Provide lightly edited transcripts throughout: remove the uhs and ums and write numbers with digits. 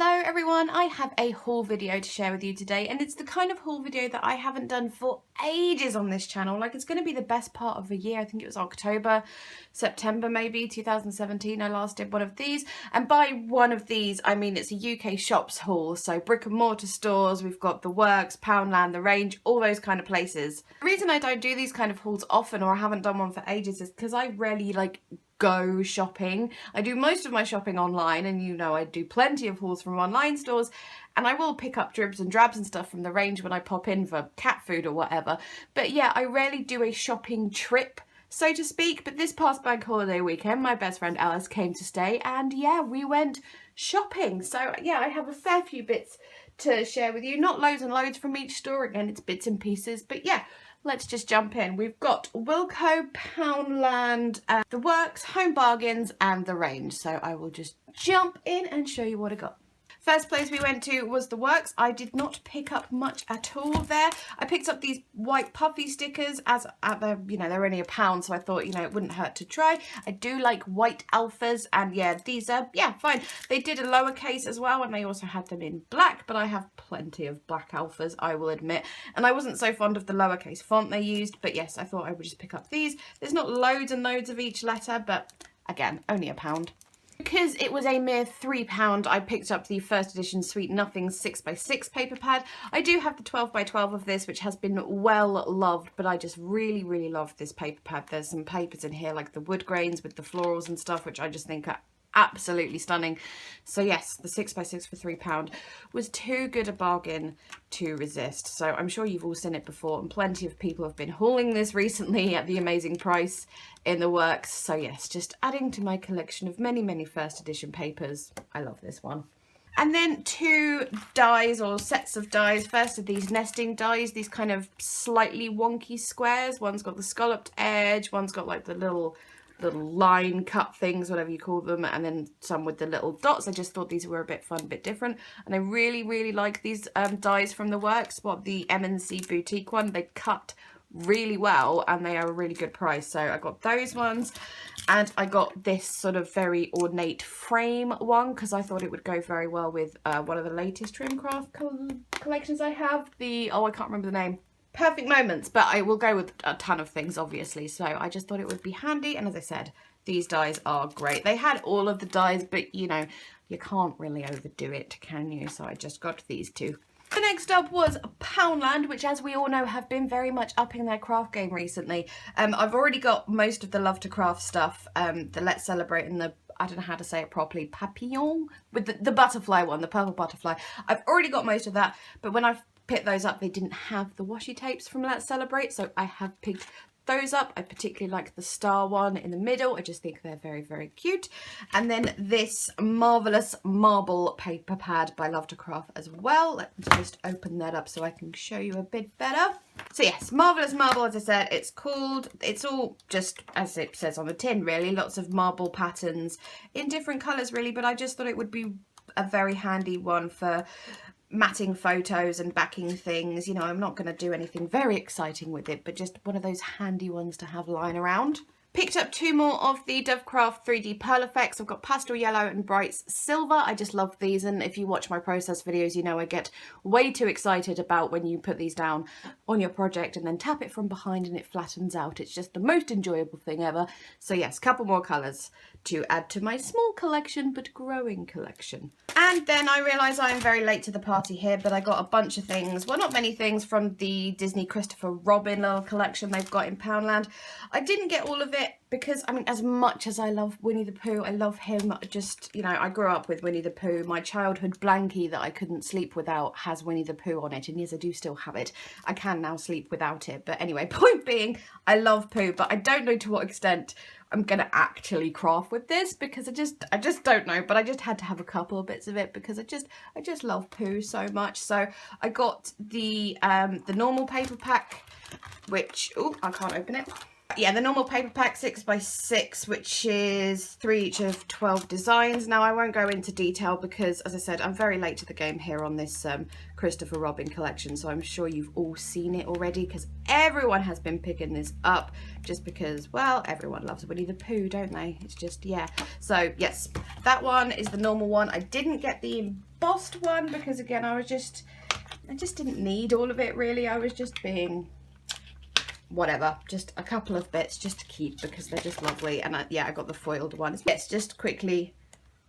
Hello everyone, I have a haul video to share with you today, and it's the kind of haul video that I haven't done for ages on this channel. Like, it's going to be the best part of the year. I think it was October, September maybe, 2017 I last did one of these. And by one of these I mean it's a UK shops haul, so brick and mortar stores, we've got the Works, Poundland, the Range, all those kind of places. The reason I don't do these kind of hauls often, or I haven't done one for ages, is because I rarely go shopping. I do most of my shopping online, and you know I do plenty of hauls from online stores, and I will pick up dribs and drabs and stuff from the Range when I pop in for cat food or whatever. But yeah, I rarely do a shopping trip, so to speak. But this past bank holiday weekend, my best friend Alice came to stay, and yeah, we went shopping. So yeah, I have a fair few bits to share with you. Not loads and loads from each store, again it's bits and pieces, but yeah, let's just jump in. We've got Wilko, Poundland, the Works, Home Bargains and the Range. So I will just jump in and show you what I got. First place we went to was the Works. I did not pick up much at all there. I picked up these white puffy stickers as they're only £1, so I thought, it wouldn't hurt to try. I do like white alphas, and yeah, these are, fine. They did a lowercase as well, and they also had them in black, but I have plenty of black alphas, I will admit. And I wasn't so fond of the lowercase font they used, but yes, I thought I would just pick up these. There's not loads and loads of each letter, but again, only £1. Because it was a mere £3, I picked up the first edition Sweet Nothings 6x6 paper pad. I do have the 12x12 of this, which has been well loved, but I just really, really love this paper pad. There's some papers in here like the wood grains with the florals and stuff, which I just think are absolutely stunning. So yes, the 6x6 for £3 was too good a bargain to resist. So I'm sure you've all seen it before, and plenty of people have been hauling this recently at the amazing price in the Works. So yes, just adding to my collection of many, many first edition papers. I love this one. And then two dies, or sets of dies. First of these nesting dies, these kind of slightly wonky squares. One's got the scalloped edge, one's got like the little line cut things, whatever you call them, and then some with the little dots. I just thought these were a bit fun, a bit different, and I really, really like these dies from the Works. The M&C boutique one, they cut really well and they are a really good price. So I got those ones, and I got this sort of very ornate frame one because I thought it would go very well with one of the latest Trimcraft collections I have, I can't remember the name. Perfect Moments, but I will go with a ton of things obviously, so I just thought it would be handy. And as I said, these dies are great. They had all of the dies, but you can't really overdo it, can you? So I just got these two. The next up was Poundland, which, as we all know, have been very much upping their craft game recently. I've already got most of the Love to Craft stuff, the Let's Celebrate and the, I don't know how to say it properly, Papillon, with the butterfly one, the purple butterfly. I've already got most of that, but when I've picked those up, they didn't have the washi tapes from Let's Celebrate, so I have picked those up. I particularly like the star one in the middle. I just think they're very, very cute. And then this Marvellous marble paper pad by Love to Craft as well. Let me just open that up so I can show you a bit better. So yes, Marvellous marble, as I said, it's called. It's all just as it says on the tin, really. Lots of marble patterns in different colours, really, but I just thought it would be a very handy one for matting photos and backing things. I'm not going to do anything very exciting with it, but just one of those handy ones to have lying around. Picked up two more of the Dovecraft 3D Pearl Effects. I've got Pastel Yellow and Bright Silver. I just love these, and if you watch my process videos, I get way too excited about when you put these down on your project and then tap it from behind and it flattens out. It's just the most enjoyable thing ever. So yes, a couple more colours to add to my small collection but growing collection. And then I realise I am very late to the party here, but I got a bunch of things, well, not many things, from the Disney Christopher Robin little collection they've got in Poundland. I didn't get all of it because, as much as I love Winnie the Pooh, I love him, just, I grew up with Winnie the Pooh. My childhood blankie that I couldn't sleep without has Winnie the Pooh on it, and yes, I do still have it. I can now sleep without it, but anyway, point being, I love Pooh, but I don't know to what extent I'm gonna actually craft with this, because I just don't know, but I just had to have a couple of bits of it because I just love Pooh so much. So I got the normal paper pack, which, oh, I can't open it. Yeah, the normal paper pack 6x6, which is 3 each of 12 designs. Now I won't go into detail because, as I said, I'm very late to the game here on this Christopher Robin collection, so I'm sure you've all seen it already because everyone has been picking this up just because, well, everyone loves Winnie the Pooh, don't they? It's just, yeah. So yes, that one is the normal one. I didn't get the embossed one because, again, I just didn't need all of it really. I was just being whatever, just a couple of bits just to keep because they're just lovely. And yeah, I got the foiled one. Let's just quickly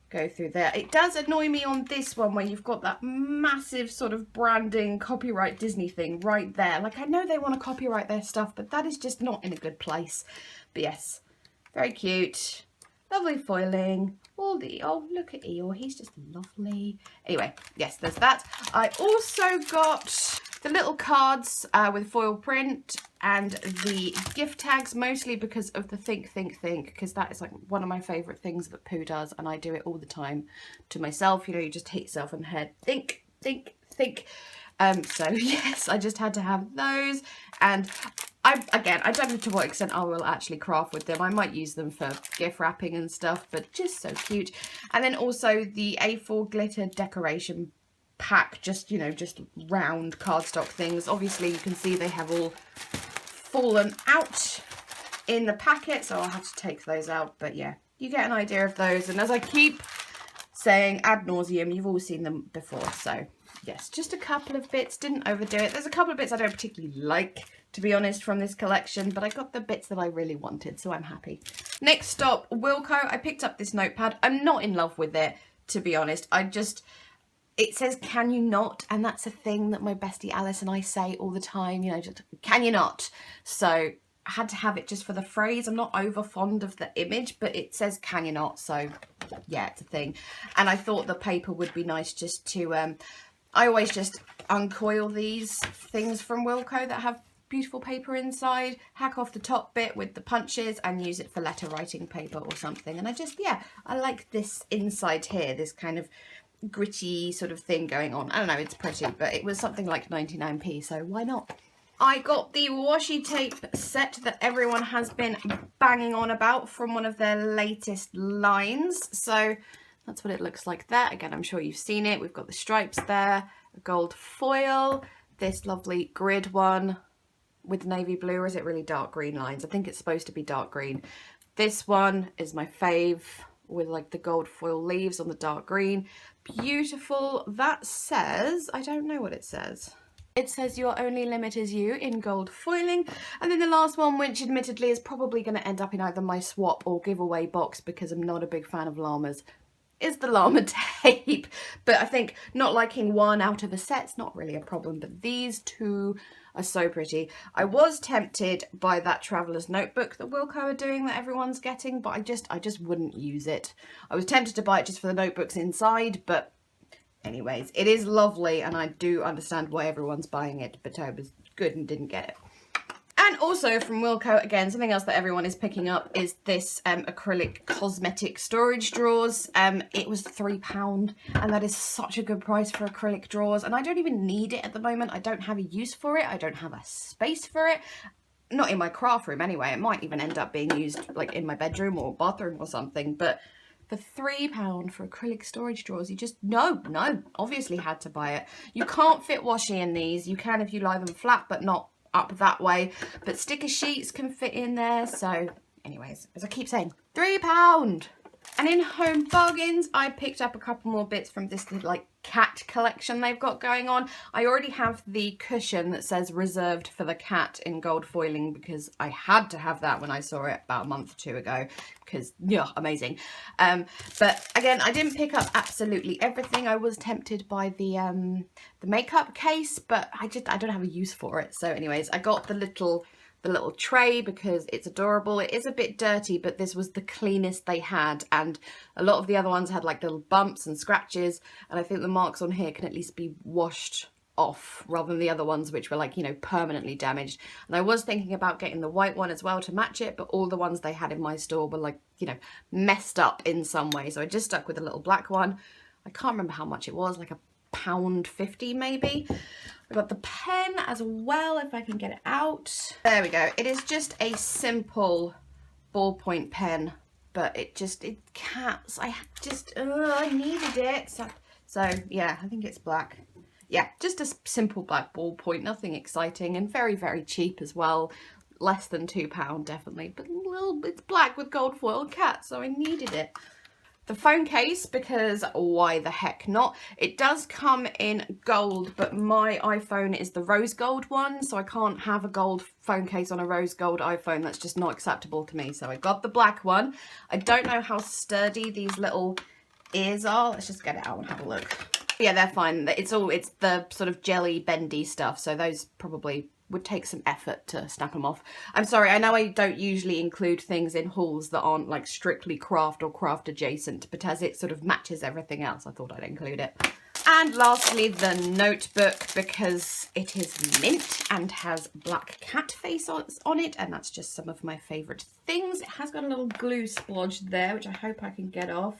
go through there. It does annoy me on this one where you've got that massive sort of branding copyright Disney thing right there. Like, I know they want to copyright their stuff, but that is just not in a good place. But yes, very cute, lovely foiling. All the, oh, look at Eeyore, he's just lovely. Anyway, yes, there's that. I also got the little cards with foil print and the gift tags, mostly because of the think, because that is like one of my favourite things that Pooh does, and I do it all the time to myself. You know, you just hit yourself on the head, think. So yes, I just had to have those, and I don't know to what extent I will actually craft with them. I might use them for gift wrapping and stuff, but just so cute. And then also the A4 glitter decoration pack, just, you know, just round cardstock things. Obviously you can see they have all fallen out in the packet, so I'll have to take those out, but yeah, you get an idea of those. And as I keep saying ad nauseum, you've all seen them before. So yes, just a couple of bits, didn't overdo it. There's a couple of bits I don't particularly like, to be honest, from this collection, but I got the bits that I really wanted, so I'm happy. Next stop, Wilco. I picked up this notepad. I'm not in love with it, to be honest. It says, can you not? And that's a thing that my bestie Alice and I say all the time, you know, just, can you not? So I had to have it just for the phrase. I'm not over fond of the image, but it says, can you not? So yeah, it's a thing. And I thought the paper would be nice just to, I always just uncoil these things from Wilco that have beautiful paper inside, hack off the top bit with the punches and use it for letter writing paper or something. And I just, yeah, I like this inside here, this kind of gritty sort of thing going on. I don't know, it's pretty, but it was something like 99p, so why not? I got the washi tape set that everyone has been banging on about from one of their latest lines. So that's what it looks like there. Again, I'm sure you've seen it. We've got the stripes there, a gold foil, this lovely grid one with navy blue, or is it really dark green lines? I think it's supposed to be dark green. This one is my fave, with like the gold foil leaves on the dark green. Beautiful. That says, I don't know what it says. It says your only limit is you in gold foiling. And then the last one, which admittedly is probably going to end up in either my swap or giveaway box because I'm not a big fan of llamas, is the llama tape. But I think not liking one out of a set's not really a problem, but these two are so pretty. I was tempted by that traveler's notebook that Wilco are doing that everyone's getting, but I just wouldn't use it. I was tempted to buy it just for the notebooks inside, but anyways, it is lovely and I do understand why everyone's buying it, but I was good and didn't get it. And also from Wilco, again, something else that everyone is picking up is this acrylic cosmetic storage drawers. It was £3 and that is such a good price for acrylic drawers. And I don't even need it at the moment. I don't have a use for it. I don't have a space for it. Not in my craft room anyway. It might even end up being used like in my bedroom or bathroom or something. But for £3 for acrylic storage drawers, you just, no, obviously had to buy it. You can't fit washi in these. You can if you lie them flat, but not up that way, but sticker sheets can fit in there. So anyways, as I keep saying, £3. And in Home Bargains, I picked up a couple more bits from this like cat collection they've got going on. I already have the cushion that says reserved for the cat in gold foiling because I had to have that when I saw it about a month or two ago because yeah, amazing. But again, I didn't pick up absolutely everything. I was tempted by the makeup case, but I don't have a use for it. So anyways, I got the little tray because it's adorable. It is a bit dirty, but this was the cleanest they had, and a lot of the other ones had like little bumps and scratches, and I think the marks on here can at least be washed off rather than the other ones which were like, you know, permanently damaged. And I was thinking about getting the white one as well to match it, but all the ones they had in my store were like, you know, messed up in some way, so I just stuck with the little black one. I can't remember how much it was, like £1 £1.50 maybe. I got the pen as well, if I can get it out. There we go. It is just a simple ballpoint pen, but it can't. I needed it. So yeah, I think it's black. Yeah, just a simple black ballpoint, nothing exciting, and very, very cheap as well. Less than £2 definitely, but it's black with gold foil cat, so I needed it. The phone case, because why the heck not? It does come in gold, but my iPhone is the rose gold one, so I can't have a gold phone case on a rose gold iPhone. That's just not acceptable to me. So I got the black one. I don't know how sturdy these little ears are. Let's just get it out and have a look. Yeah, they're fine. It's the sort of jelly bendy stuff, so those probably would take some effort to snap them off. I'm sorry, I know I don't usually include things in hauls that aren't like strictly craft or craft adjacent, but as it sort of matches everything else, I thought I'd include it. And lastly, the notebook, because it is mint and has black cat face on it, and that's just some of my favourite things. It has got a little glue splodge there, which I hope I can get off.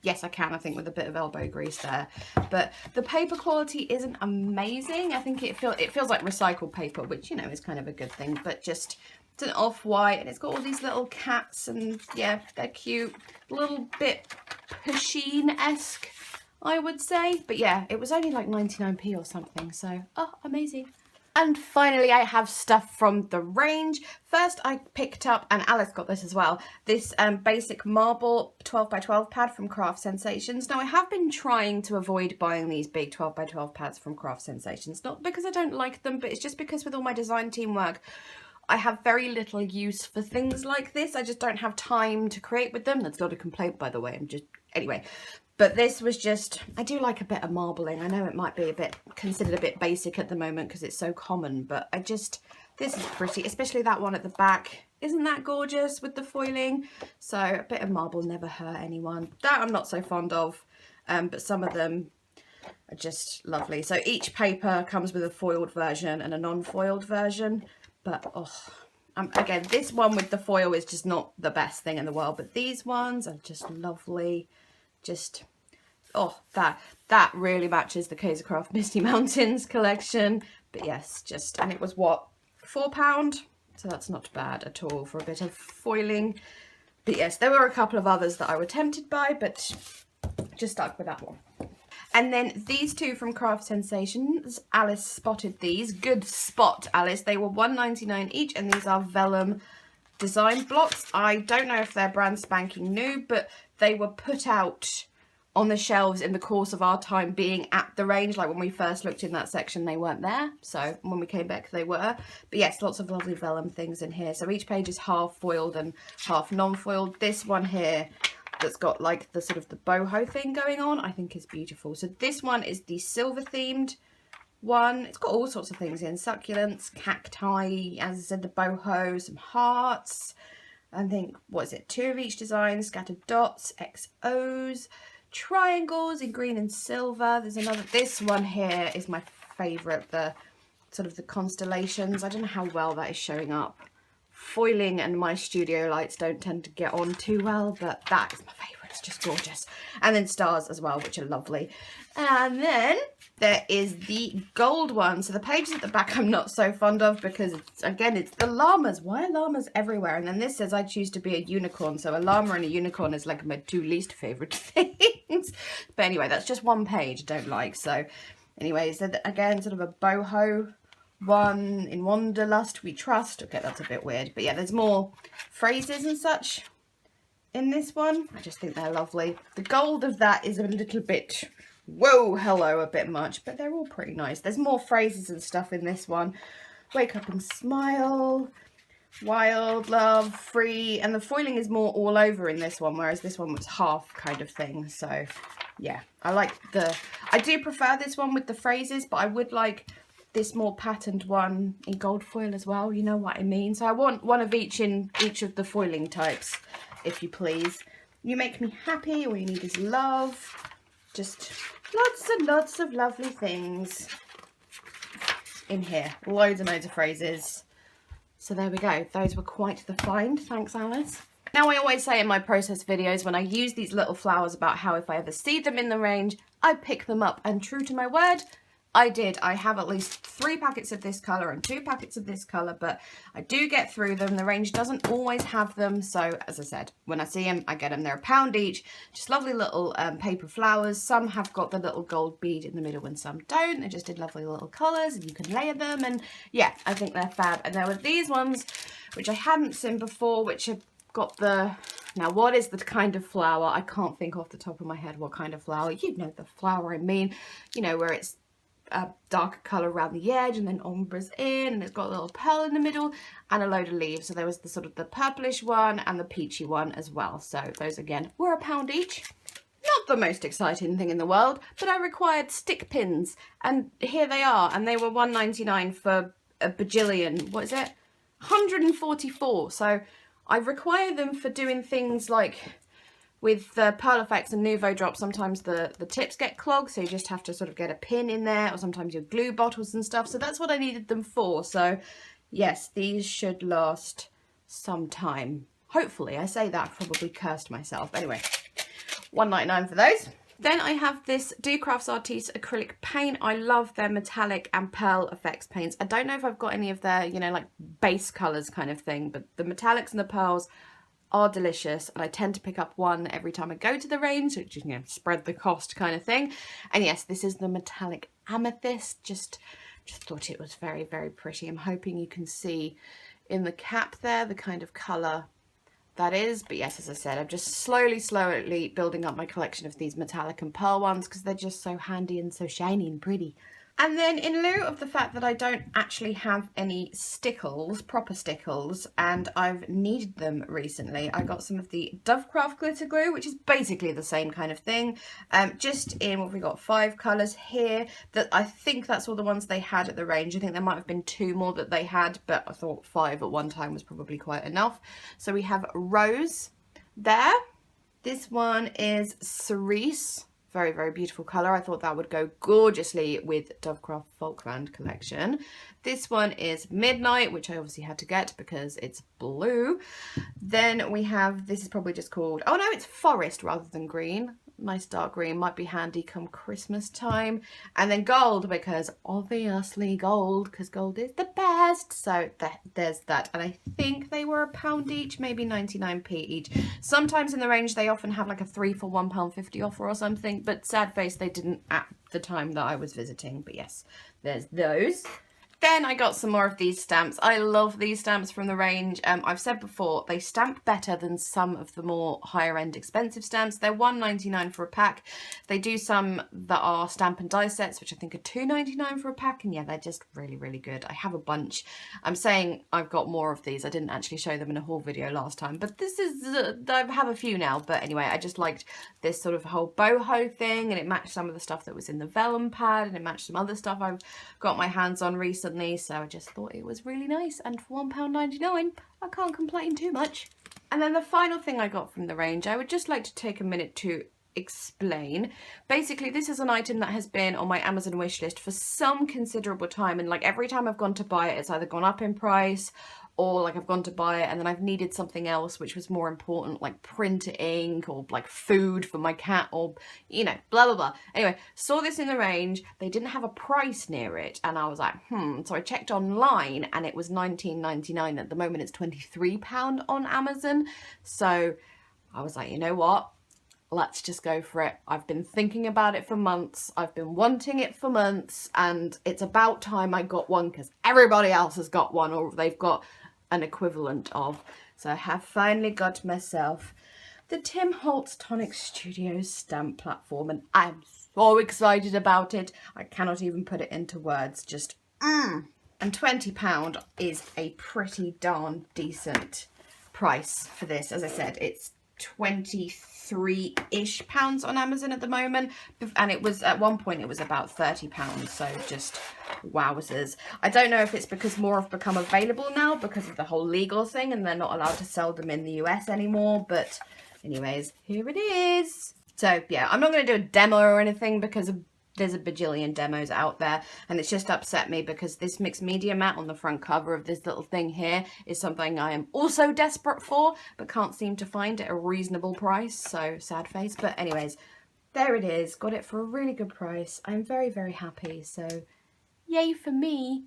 Yes, I can, I think, with a bit of elbow grease there. But the paper quality isn't amazing. I think it feels like recycled paper, which, you know, is kind of a good thing, but just it's an off-white, and it's got all these little cats, and yeah, they're cute. A little bit Pusheen-esque, I would say, but yeah, it was only like 99p or something, so oh, amazing. And finally, I have stuff from the range. First, I picked up, and Alice got this as well, this basic marble 12x12 pad from Craft Sensations. Now, I have been trying to avoid buying these big 12x12 pads from Craft Sensations, not because I don't like them, but it's just because with all my design team work, I have very little use for things like this. I just don't have time to create with them. That's not a complaint, by the way. Anyway. But this was just, I do like a bit of marbling. I know it might be considered a bit basic at the moment because it's so common, but this is pretty, especially that one at the back. Isn't that gorgeous with the foiling? So a bit of marble never hurt anyone. That I'm not so fond of, but some of them are just lovely. So each paper comes with a foiled version and a non-foiled version, but oh, again, this one with the foil is just not the best thing in the world, but these ones are just lovely. Just, oh, that really matches the Craft Misty Mountains collection. But yes, and it was what, £4? So that's not bad at all for a bit of foiling. But yes, there were a couple of others that I were tempted by, but just stuck with that one. And then these two from Craft Sensations, Alice spotted these. Good spot, Alice. They were £1.99 each, and these are Vellum design blocks. I don't know if they're brand spanking new, but they were put out on the shelves in the course of our time being at the range. Like when we first looked in that section, they weren't there. So when we came back, they were. But yes, lots of lovely vellum things in here. So each page is half foiled and half non-foiled. This one here that's got like the sort of the boho thing going on, I think is beautiful. So this one is the silver themed one. It's got all sorts of things in, succulents, cacti, as I said, the boho, some hearts. I think, what is it, 2 of each design, scattered dots, XOs, triangles in green and silver. There's another, this one here is my favourite, the sort of the constellations. I don't know how well that is showing up. Foiling and my studio lights don't tend to get on too well, but that is my favourite. It's just gorgeous. And then stars as well, which are lovely. And then there is the gold one. So the pages at the back I'm not so fond of because, it's the llamas. Why are llamas everywhere? And then this says I choose to be a unicorn. So a llama and a unicorn is like my 2 least favourite things. But anyway, that's just one page I don't like. So anyway, so again, sort of a boho one. In Wanderlust we trust. Okay, that's a bit weird. But yeah, there's more phrases and such in this one. I just think they're lovely. The gold of that is a little bit, whoa, hello, a bit much, but they're all pretty nice. There's more phrases and stuff in this one. Wake up and smile, wild, love, free, and the foiling is more all over in this one, whereas this one was half kind of thing. So yeah, I do prefer this one with the phrases, but I would like this more patterned one in gold foil as well, you know what I mean. So I want one of each in each of the foiling types, if you please. You make me happy, all you need is love. Just lots and lots of lovely things in here. Loads and loads of phrases. So there we go. Those were quite the find. Thanks, Alice. Now, I always say in my process videos when I use these little flowers about how if I ever see them in the range, I pick them up, and true to my word, I did. I have at least 3 packets of this colour and 2 packets of this colour, but I do get through them. The range doesn't always have them, so as I said, when I see them, I get them. They're £1 each. Just lovely little paper flowers. Some have got the little gold bead in the middle and some don't. They're just in lovely little colours, and you can layer them, and yeah, I think they're fab. And there were these ones, which I hadn't seen before, which have got the... Now, what is the kind of flower? I can't think off the top of my head what kind of flower. You know the flower I mean, you know, where it's a darker colour around the edge and then ombres in, and it's got a little pearl in the middle and a load of leaves. So there was the sort of the purplish one and the peachy one as well. So those again were £1 each. Not the most exciting thing in the world, but I required stick pins, and here they are, and they were £1.99 for a bajillion. What is it? 144. So I require them for doing things like with the Pearl Effects and Nouveau Drop. Sometimes the tips get clogged, so you just have to sort of get a pin in there, or sometimes your glue bottles and stuff. So that's what I needed them for. So yes, these should last some time. Hopefully. I say that, I've probably cursed myself. Anyway, £1.99 for those. Then I have this Do Crafts Artiste acrylic paint. I love their metallic and pearl effects paints. I don't know if I've got any of their, you know, like base colours kind of thing, but the metallics and the pearls are delicious, and I tend to pick up one every time I go to the range, which is, you know, spread the cost kind of thing. And yes, this is the metallic Amethyst. Just thought it was very, very pretty. I'm hoping you can see in the cap there the kind of colour that is. But yes, as I said, I'm just slowly building up my collection of these metallic and pearl ones because they're just so handy and so shiny and pretty. And then in lieu of the fact that I don't actually have any stickles, proper stickles, and I've needed them recently, I got some of the Dovecraft glitter glue, which is basically the same kind of thing, just in what we got, 5 colours here. That I think that's all the ones they had at the range. I think there might have been 2 more that they had, but I thought 5 at one time was probably quite enough. So we have Rose there. This one is Cerise. Very, very beautiful colour. I thought that would go gorgeously with Dovecraft Folkland collection. This one is Midnight, which I obviously had to get because it's blue. Then we have, this is probably just called, oh no, it's Forest rather than green. Nice dark green, might be handy come Christmas time. And then gold, because obviously gold, because gold is the best. So there's that. And I think they were £1 each, maybe 99p each. Sometimes in the range they often have like a 3 for £1.50 offer or something, but sad face they didn't at the time that I was visiting. But yes, there's those. Then I got some more of these stamps. I love these stamps from the range. I've said before, they stamp better than some of the more higher end expensive stamps. They're £1.99 for a pack. They do some that are stamp and die sets, which I think are £2.99 for a pack. And yeah, they're just really, really good. I have a bunch. I'm saying I've got more of these. I didn't actually show them in a haul video last time, but this is, I have a few now. But anyway, I just liked this sort of whole boho thing, and it matched some of the stuff that was in the vellum pad, and it matched some other stuff I've got my hands on recently. So I just thought it was really nice, and for £1.99 I can't complain too much. And then the final thing I got from the range, I would just like to take a minute to explain. Basically, this is an item that has been on my Amazon wish list for some considerable time, and like every time I've gone to buy it, it's either gone up in price, or like I've gone to buy it and then I've needed something else which was more important, like print ink or like food for my cat, or you know, blah blah blah. Anyway, saw this in the range, they didn't have a price near it, and I was like, so I checked online and it was £19.99. At the moment it's £23 on Amazon. So I was like, you know what, let's just go for it. I've been thinking about it for months. I've been wanting it for months, and it's about time I got one because everybody else has got one, or they've got an equivalent of. So I have finally got myself the Tim Holtz Tonic Studios stamp platform, and I'm so excited about it. I cannot even put it into words. Just And £20 is a pretty darn decent price for this. As I said, it's 23-ish pounds on Amazon at the moment, and it was at one point it was about £30, so just wowzers. I don't know if it's because more have become available now because of the whole legal thing and they're not allowed to sell them in the US anymore, but anyways, here it is. So yeah, I'm not going to do a demo or anything because there's a bajillion demos out there, and it's just upset me because this mixed media mat on the front cover of this little thing here is something I am also desperate for but can't seem to find at a reasonable price, so sad face. But anyways, there it is. Got it for a really good price. I'm very, very happy. So yay for me.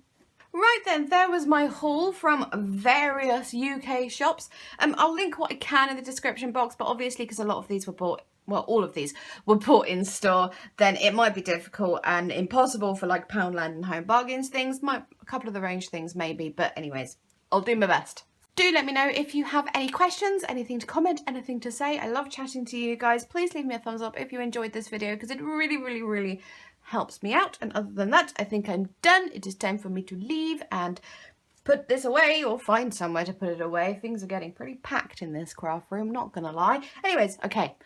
Right then, there was my haul from various UK shops. I'll link what I can in the description box, but obviously because a lot of these were bought, well, all of these were bought in store, then it might be difficult and impossible for like Poundland and Home Bargains things. A couple of the range things maybe, but anyways, I'll do my best. Do let me know if you have any questions, anything to comment, anything to say. I love chatting to you guys. Please leave me a thumbs up if you enjoyed this video because it really, really, really helps me out. And other than that, I think I'm done. It is time for me to leave and put this away or find somewhere to put it away. Things are getting pretty packed in this craft room, not gonna lie. Anyways, okay,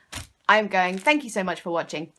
I'm going. Thank you so much for watching.